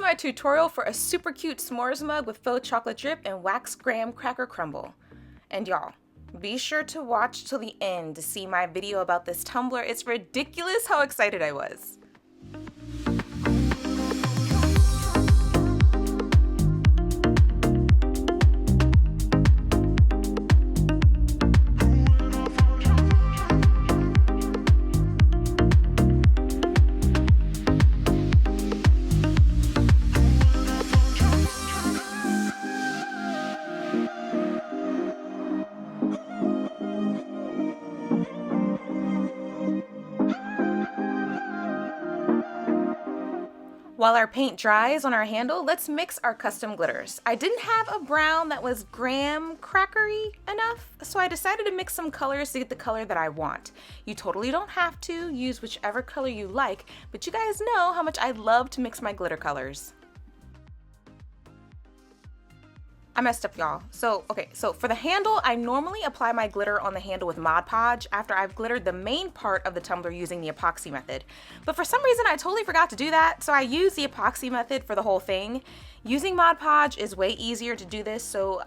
my tutorial for a super cute s'mores mug with faux chocolate drip and wax graham cracker crumble. And y'all, be sure to watch till the end to see my video about this tumbler. It's ridiculous how excited I was. While our paint dries on our handle, let's mix our custom glitters. I didn't have a brown that was graham crackery enough, so I decided to mix some colors to get the color that I want. You totally don't have to use whichever color you like, but you guys know how much I love to mix my glitter colors. I messed up, y'all. So for the handle, I normally apply my glitter on the handle with Mod Podge after I've glittered the main part of the tumbler using the epoxy method. But for some reason, I totally forgot to do that, so I use the epoxy method for the whole thing. Using Mod Podge is way easier to do this, so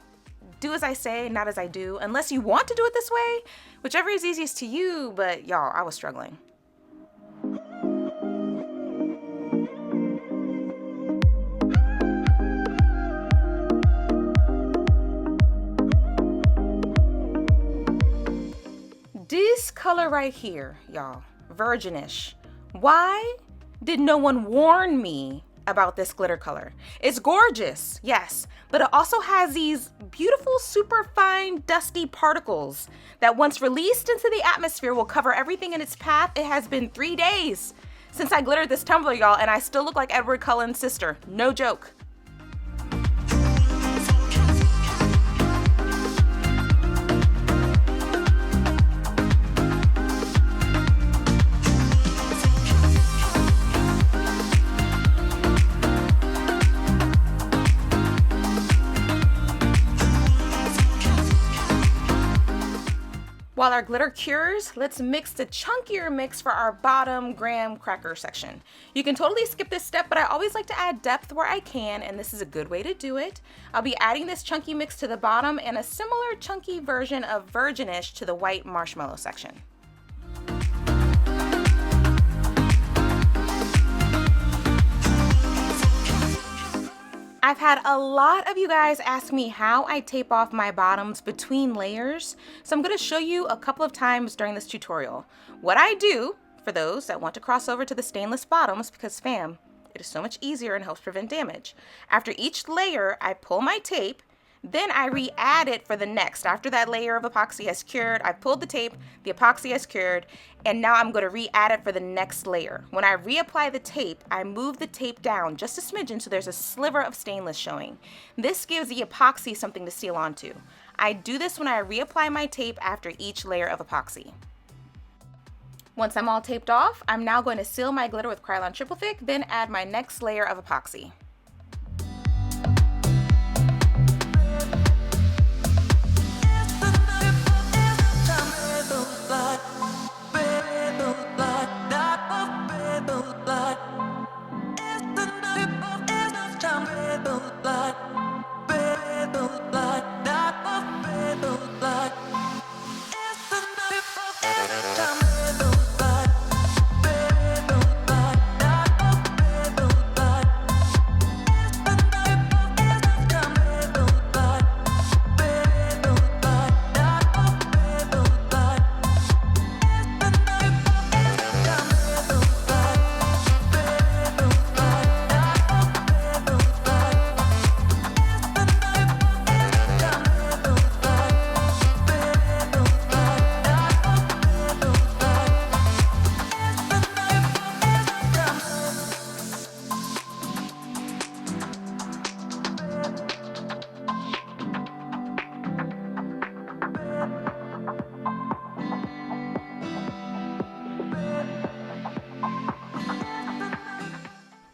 do as I say, not as I do, unless you want to do it this way, whichever is easiest to you, but y'all, I was struggling. This color right here, y'all, virginish. Why did no one warn me about this glitter color? It's gorgeous, yes, but it also has these beautiful, super fine, dusty particles that once released into the atmosphere will cover everything in its path. It has been 3 days since I glittered this tumbler, y'all, and I still look like Edward Cullen's sister. No joke. While our glitter cures, let's mix the chunkier mix for our bottom graham cracker section. You can totally skip this step, but I always like to add depth where I can, and this is a good way to do it. I'll be adding this chunky mix to the bottom and a similar chunky version of virginish to the white marshmallow section. I've had a lot of you guys ask me how I tape off my bottoms between layers, so I'm going to show you a couple of times during this tutorial. What I do, for those that want to cross over to the stainless bottoms, because fam, it is so much easier and helps prevent damage. After each layer, I pull my tape, then I re-add it for the next. After that layer of epoxy has cured, I pulled the tape, the epoxy has cured, and now I'm going to re-add it for the next layer. When I reapply the tape, I move the tape down just a smidgen so there's a sliver of stainless showing. This gives the epoxy something to seal onto. I do this when I reapply my tape after each layer of epoxy. Once I'm all taped off, I'm now going to seal my glitter with Krylon Triple Thick, then add my next layer of epoxy.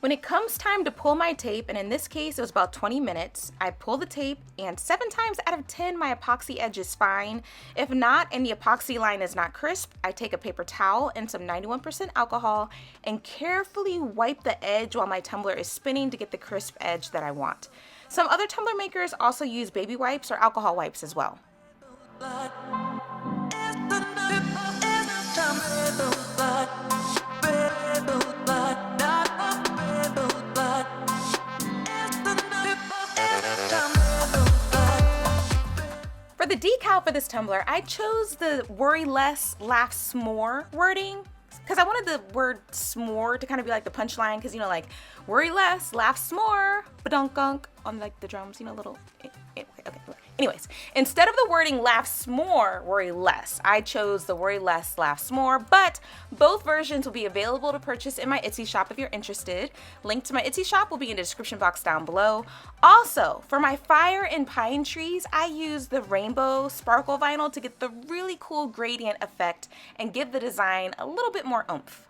When it comes time to pull my tape, and in this case it was about 20 minutes, I pull the tape and 7 times out of 10 my epoxy edge is fine. If not, and the epoxy line is not crisp, I take a paper towel and some 91% alcohol and carefully wipe the edge while my tumbler is spinning to get the crisp edge that I want. Some other tumbler makers also use baby wipes or alcohol wipes as well. For the decal for this tumbler, I chose the worry less, laugh s'more wording because I wanted the word s'more to kind of be like the punchline, because, you know, like worry less, laugh s'more, badunk on like the drums, you know, little. Okay. Anyways, instead of the wording laugh s'more, worry less, I chose the worry less, laugh s'more, but both versions will be available to purchase in my Etsy shop if you're interested. Link to my Etsy shop will be in the description box down below. Also, for my fire and pine trees, I use the rainbow sparkle vinyl to get the really cool gradient effect and give the design a little bit more oomph.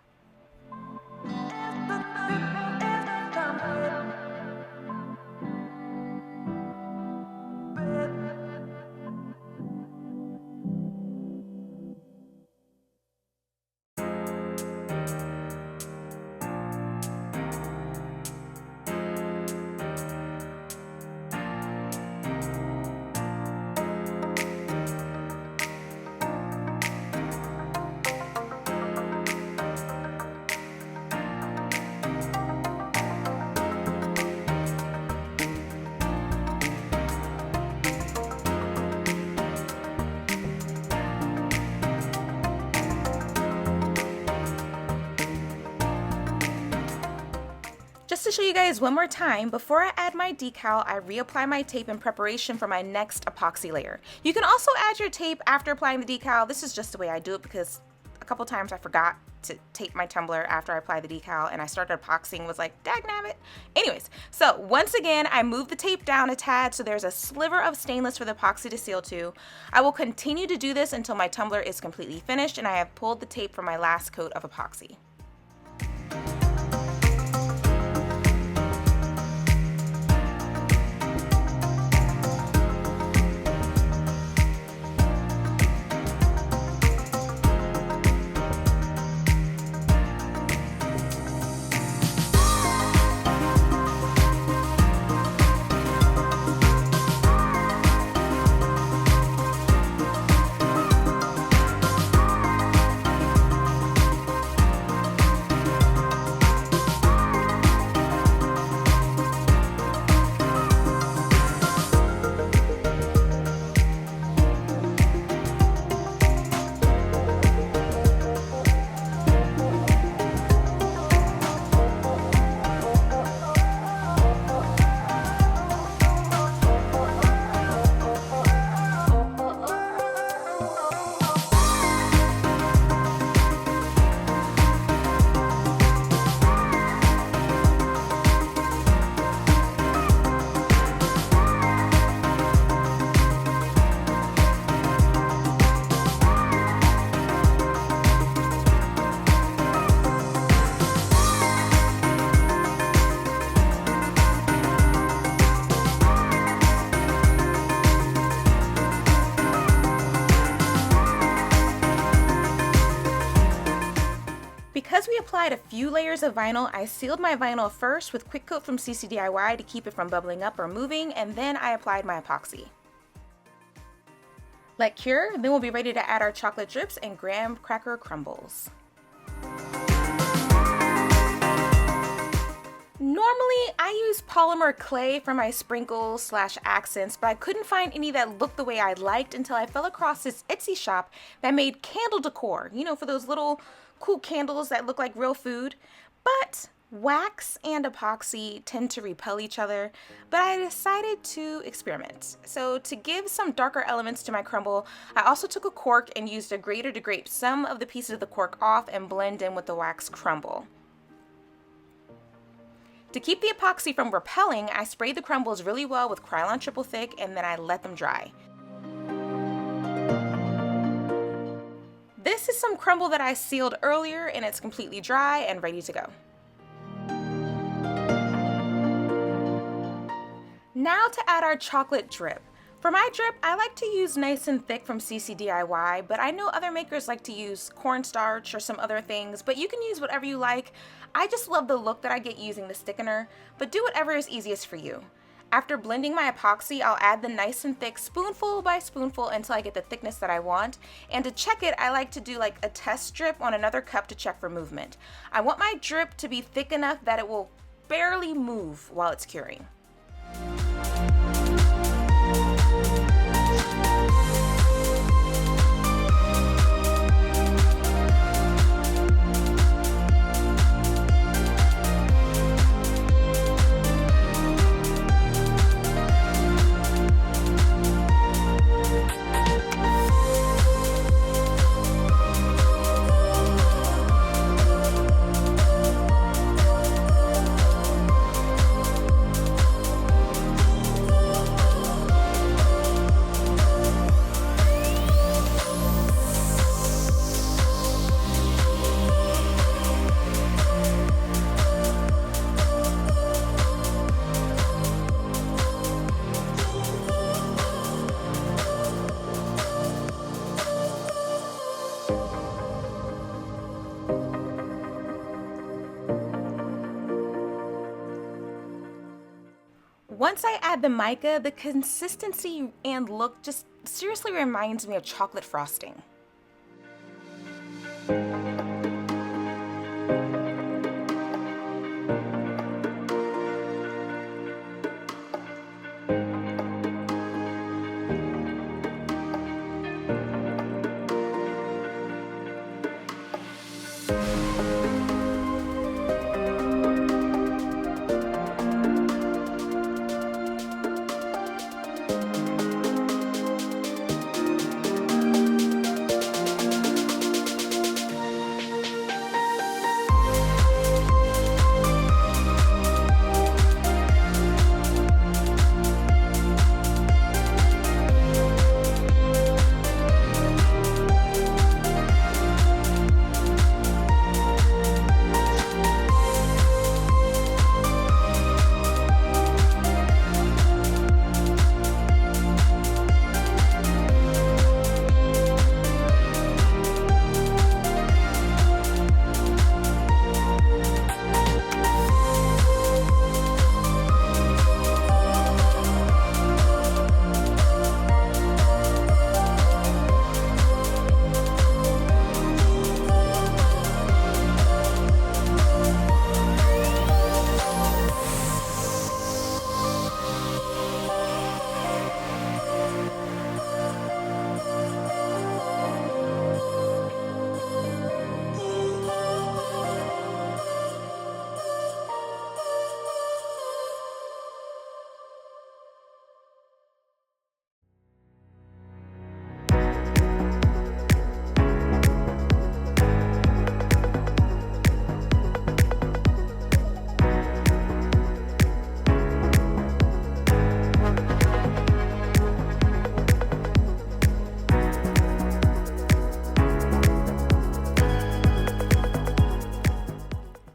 Just to show you guys one more time, before I add my decal, I reapply my tape in preparation for my next epoxy layer. You can also add your tape after applying the decal. This is just the way I do it because a couple times I forgot to tape my tumbler after I applied the decal and I started epoxying and was like, dagnabbit. Anyways, so once again, I move the tape down a tad so there's a sliver of stainless for the epoxy to seal to. I will continue to do this until my tumbler is completely finished and I have pulled the tape for my last coat of epoxy. Because we applied a few layers of vinyl, I sealed my vinyl first with Quick Coat from CCDIY to keep it from bubbling up or moving, and then I applied my epoxy. Let cure, then we'll be ready to add our chocolate drips and graham cracker crumbles. Normally, I use polymer clay for my sprinkles / accents, but I couldn't find any that looked the way I liked until I fell across this Etsy shop that made candle decor, you know, for those little cool candles that look like real food. But wax and epoxy tend to repel each other, but I decided to experiment. So to give some darker elements to my crumble, I also took a cork and used a grater to grate some of the pieces of the cork off and blend in with the wax crumble. To keep the epoxy from repelling, I sprayed the crumbles really well with Krylon Triple Thick and then I let them dry. This is some crumble that I sealed earlier and it's completely dry and ready to go. Now to add our chocolate drip. For my drip, I like to use Nice and Thick from CCDIY, but I know other makers like to use cornstarch or some other things, but you can use whatever you like. I just love the look that I get using the thickener, but do whatever is easiest for you. After blending my epoxy, I'll add the Nice and Thick spoonful by spoonful until I get the thickness that I want. And to check it, I like to do like a test drip on another cup to check for movement. I want my drip to be thick enough that it will barely move while it's curing. Once I add the mica, the consistency and look just seriously reminds me of chocolate frosting.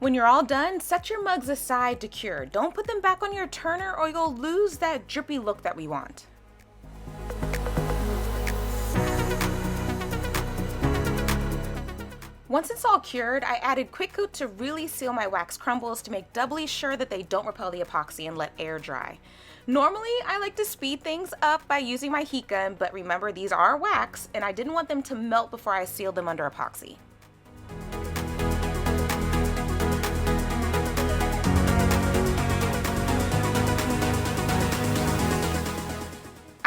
When you're all done, set your mugs aside to cure. Don't put them back on your turner or you'll lose that drippy look that we want. Once it's all cured, I added quick coat to really seal my wax crumbles to make doubly sure that they don't repel the epoxy and let air dry. Normally, I like to speed things up by using my heat gun, but remember these are wax and I didn't want them to melt before I sealed them under epoxy.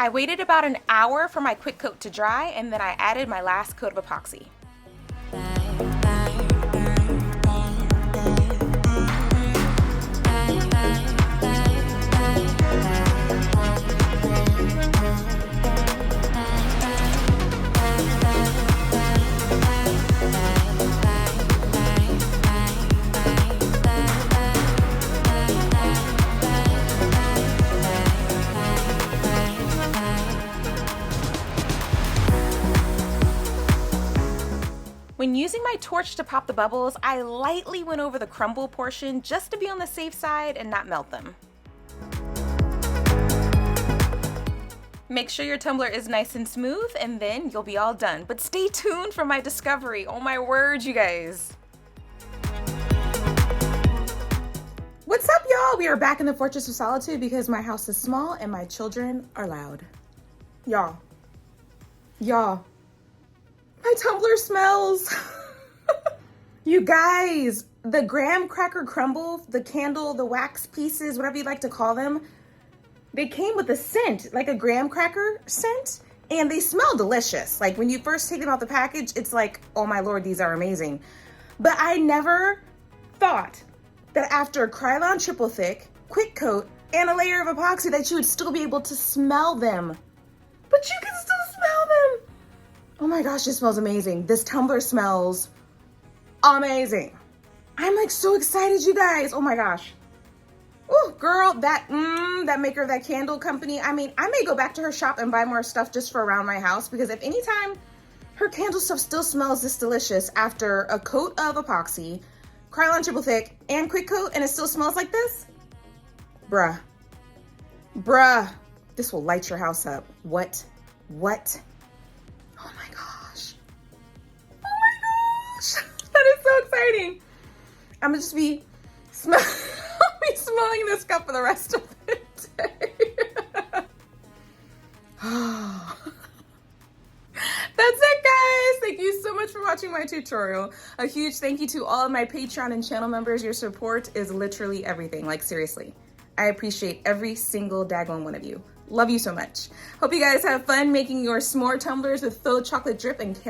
I waited about an hour for my quick coat to dry and then I added my last coat of epoxy. When using my torch to pop the bubbles, I lightly went over the crumble portion just to be on the safe side and not melt them. Make sure your tumbler is nice and smooth, and then you'll be all done. But stay tuned for my discovery. Oh my word, you guys. What's up, y'all? We are back in the Fortress of Solitude because my house is small and my children are loud. Y'all, my tumbler smells. You guys, the graham cracker crumble, the candle, the wax pieces, whatever you like to call them, they came with a scent, like a graham cracker scent, and they smell delicious. Like when you first take them out the package, it's like, oh my Lord, these are amazing. But I never thought that after Krylon triple thick, quick coat, and a layer of epoxy that you would still be able to smell them. But you can still smell them. Oh my gosh, this smells amazing. This tumbler smells amazing. I'm like so excited, you guys. Oh my gosh. Oh, girl, that maker of that candle company. I mean, I may go back to her shop and buy more stuff just for around my house, because if anytime her candle stuff still smells this delicious after a coat of epoxy, Krylon triple thick, and quick coat, and it still smells like this, bruh, this will light your house up. What? Oh my gosh. That is so exciting. I'm gonna just be smelling this cup for the rest of the day. That's it, guys. Thank you so much for watching my tutorial. A huge thank you to all of my Patreon and channel members. Your support is literally everything. Like, seriously. I appreciate every single daggone one of you. Love you so much. Hope you guys have fun making your s'more tumblers with faux chocolate drip and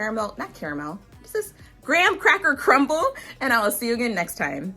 graham cracker crumble. And I will see you again next time.